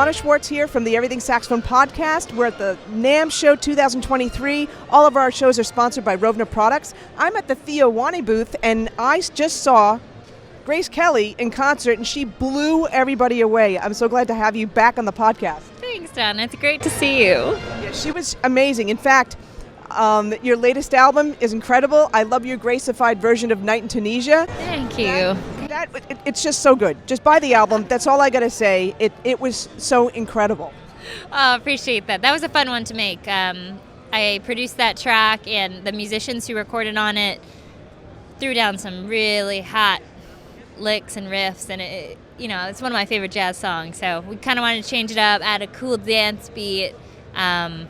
Donna Schwartz here from the Everything Saxophone podcast. We're at the NAMM Show 2023. All of our shows are sponsored by Rovna Products. I'm at the Theo Wani booth, and I just saw Grace Kelly in concert, and she blew everybody away. I'm so glad to have you back on the podcast. Thanks, Donna. It's great to see you. Yeah, she was amazing. In fact, your latest album is incredible. I love your Grace-ified version of Night in Tunisia. Thank you. It's just so good. Just buy the album. That's all I got to say. It was so incredible. Oh, appreciate that. That was a fun one to make. I produced that track, and the musicians who recorded on it threw down some really hot licks and riffs, and it's one of my favorite jazz songs. So we kind of wanted to change it up, add a cool dance beat. I'm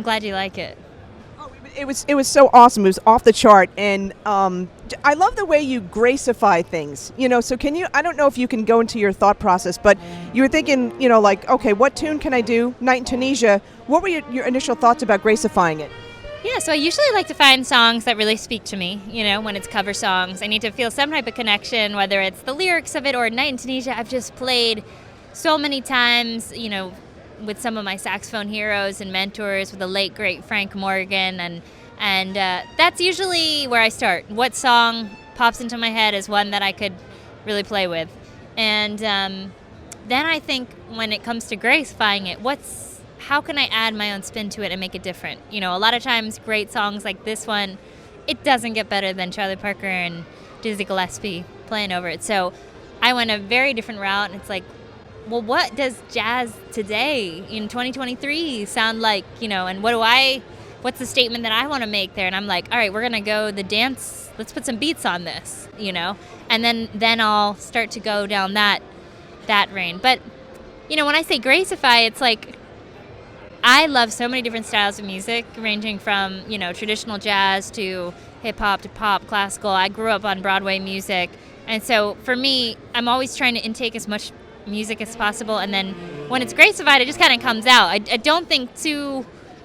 glad you like it. It was so awesome. It was off the chart, and I love the way you Grace-ify things. So can you? I don't know if you can go into your thought process, but you were thinking, okay, what tune can I do? Night in Tunisia. What were your initial thoughts about Grace-ifying it? Yeah, so I usually like to find songs that really speak to me. When it's cover songs, I need to feel some type of connection, whether it's the lyrics of it or Night in Tunisia. I've just played so many times, with some of my saxophone heroes and mentors, with the late great Frank Morgan, and that's usually where I start. What song pops into my head is one that I could really play with, and then I think when it comes to Grace-ifying it, how can I add my own spin to it and make it different? A lot of times great songs like this one, it doesn't get better than Charlie Parker and Dizzy Gillespie playing over it. So I went a very different route, and it's like, well, what does jazz today in 2023 sound like, and what's the statement that I want to make there? And I'm like, all right, we're going to go the dance, let's put some beats on this, and then I'll start to go down that vein. But, when I say Grace-ify, it's like, I love so many different styles of music, ranging from, traditional jazz to hip-hop to pop, classical. I grew up on Broadway music, and so for me, I'm always trying to intake as much music as possible, and then when it's Grace-ified, it just kind of comes out. I don't think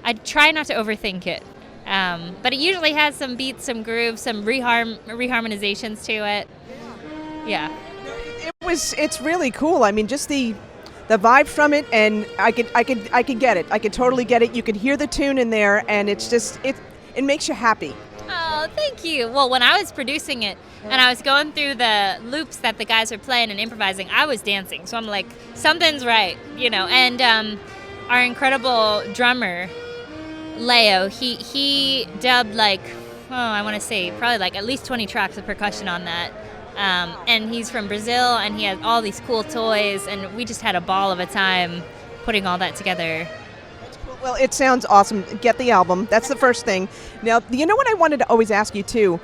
I try not to overthink it, but it usually has some beats, some grooves, some reharmonizations to it. Yeah. It's really cool. I mean, just the vibe from it, and I could get it. I could totally get it. You could hear the tune in there, and it's just it makes you happy. Oh, thank you. Well, when I was producing it and I was going through the loops that the guys were playing and improvising, I was dancing. So I'm like, something's right, And our incredible drummer, Leo, he dubbed I want to say probably at least 20 tracks of percussion on that. And he's from Brazil, and he has all these cool toys, and we just had a ball of a time putting all that together. Well, it sounds awesome. Get the album. That's the first thing. Now, what I wanted to always ask you, too?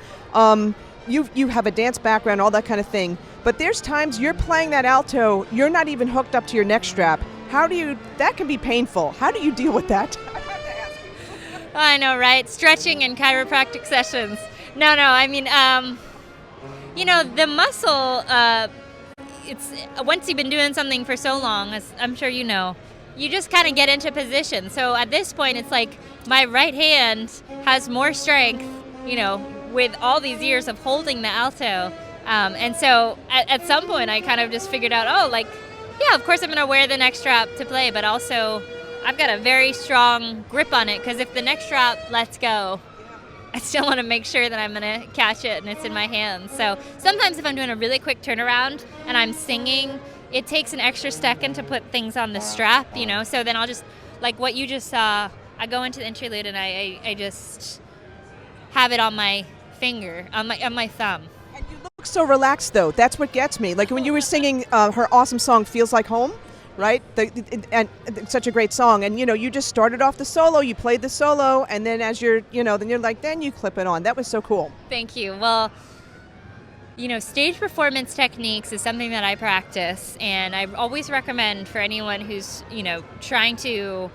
You have a dance background, all that kind of thing, but there's times you're playing that alto, you're not even hooked up to your neck strap. That can be painful. How do you deal with that? I have to ask you. I know, right? Stretching and chiropractic sessions. No, I mean, the muscle, it's once you've been doing something for so long, as I'm sure you know, you just kind of get into position. So at this point, it's like my right hand has more strength, with all these years of holding the alto. And so at some point, I kind of just figured out, yeah, of course I'm going to wear the neck strap to play, but also I've got a very strong grip on it, because if the neck strap lets go, I still want to make sure that I'm going to catch it and it's in my hands. So sometimes if I'm doing a really quick turnaround and I'm singing, it takes an extra second to put things on the strap, so then I'll just, like what you just saw, I go into the interlude and I just have it on my finger, on my thumb. And you look so relaxed, though. That's what gets me. Like when you were singing her awesome song, Feels Like Home, right? And it's such a great song. And, you just started off the solo, you played the solo, and then as you're, then you clip it on. That was so cool. Thank you. Well, stage performance techniques is something that I practice, and I always recommend for anyone who's, trying to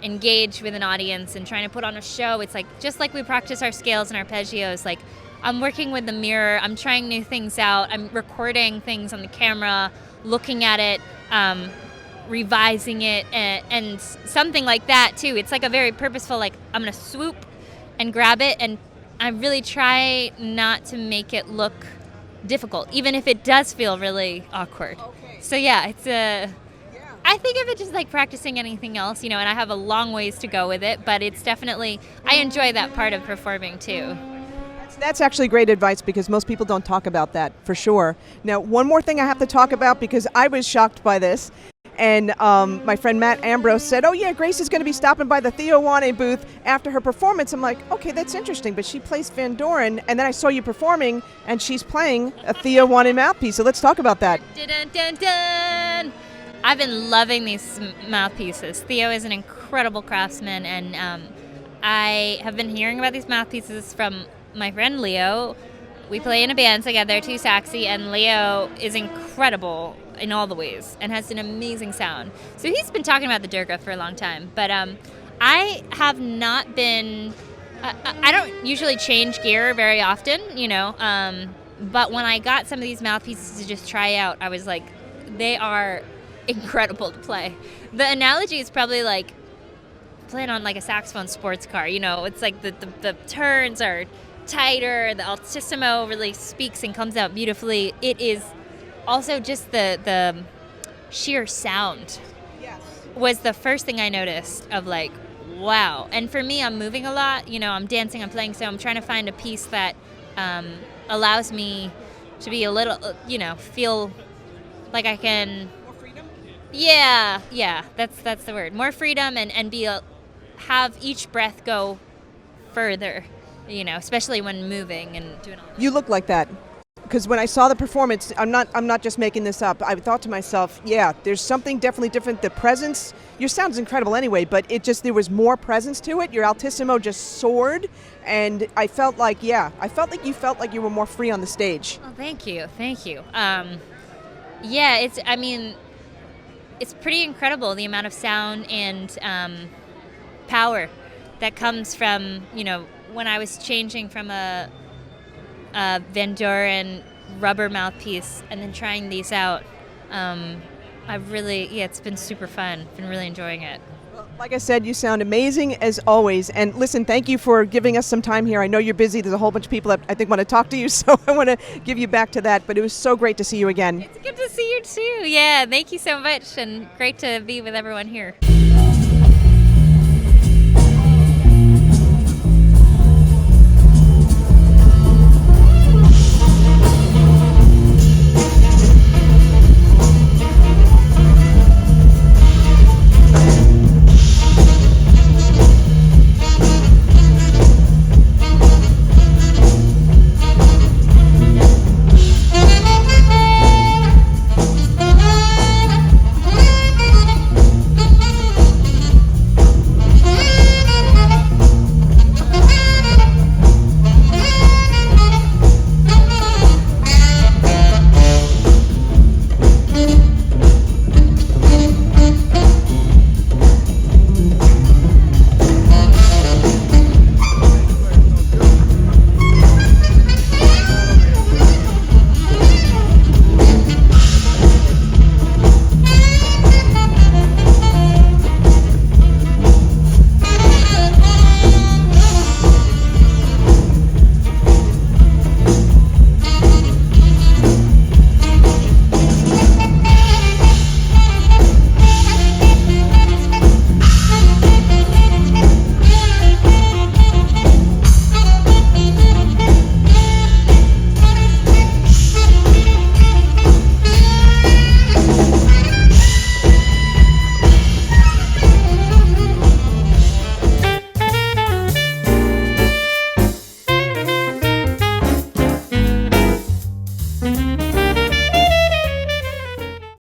engage with an audience and trying to put on a show. It's just like we practice our scales and arpeggios, I'm working with the mirror, I'm trying new things out, I'm recording things on the camera, looking at it, revising it, and something like that too. It's a very purposeful, I'm gonna swoop and grab it, and I really try not to make it look difficult, even if it does feel really awkward. Okay. So yeah, it's I I think of it just like practicing anything else, and I have a long ways to go with it, but it's definitely, I enjoy that part of performing too. That's actually great advice because most people don't talk about that, for sure. Now, one more thing I have to talk about because I was shocked by this. And my friend Matt Ambrose said, oh yeah, Grace is going to be stopping by the Theo Wane booth after her performance. I'm like, okay, that's interesting, but she plays Van Doren, and then I saw you performing, and she's playing a Theo Wane mouthpiece, so let's talk about that. Dun, dun, dun, dun. I've been loving these mouthpieces. Theo is an incredible craftsman, and I have been hearing about these mouthpieces from my friend Leo. We play in a band together, two saxy, and Leo is incredible in all the ways and has an amazing sound. So he's been talking about the Durga for a long time, but I have not been, I don't usually change gear very often, but when I got some of these mouthpieces to just try out, I was like, they are incredible to play. The analogy is probably like playing on like a saxophone sports car, it's like the turns are tighter, the altissimo really speaks and comes out beautifully. It is also just the sheer sound was the first thing I noticed of like, wow. And for me, I'm moving a lot, I'm dancing, I'm playing, so I'm trying to find a piece that allows me to be a little, feel like I can. More freedom? Yeah, that's the word. More freedom and have each breath go further. Especially when moving and doing all that. You look like that. Because when I saw the performance, I'm not just making this up. I thought to myself, yeah, there's something definitely different. The presence, your sound's incredible anyway, but there was more presence to it. Your altissimo just soared, and I felt like you felt like you were more free on the stage. Oh, thank you. Yeah, it's pretty incredible the amount of sound and power that comes from, when I was changing from a Van Doren rubber mouthpiece and then trying these out. It's been super fun. Been really enjoying it. Well, like I said, you sound amazing as always. And listen, thank you for giving us some time here. I know you're busy. There's a whole bunch of people that I think want to talk to you, so I want to give you back to that. But it was so great to see you again. It's good to see you too. Yeah, thank you so much, and great to be with everyone here.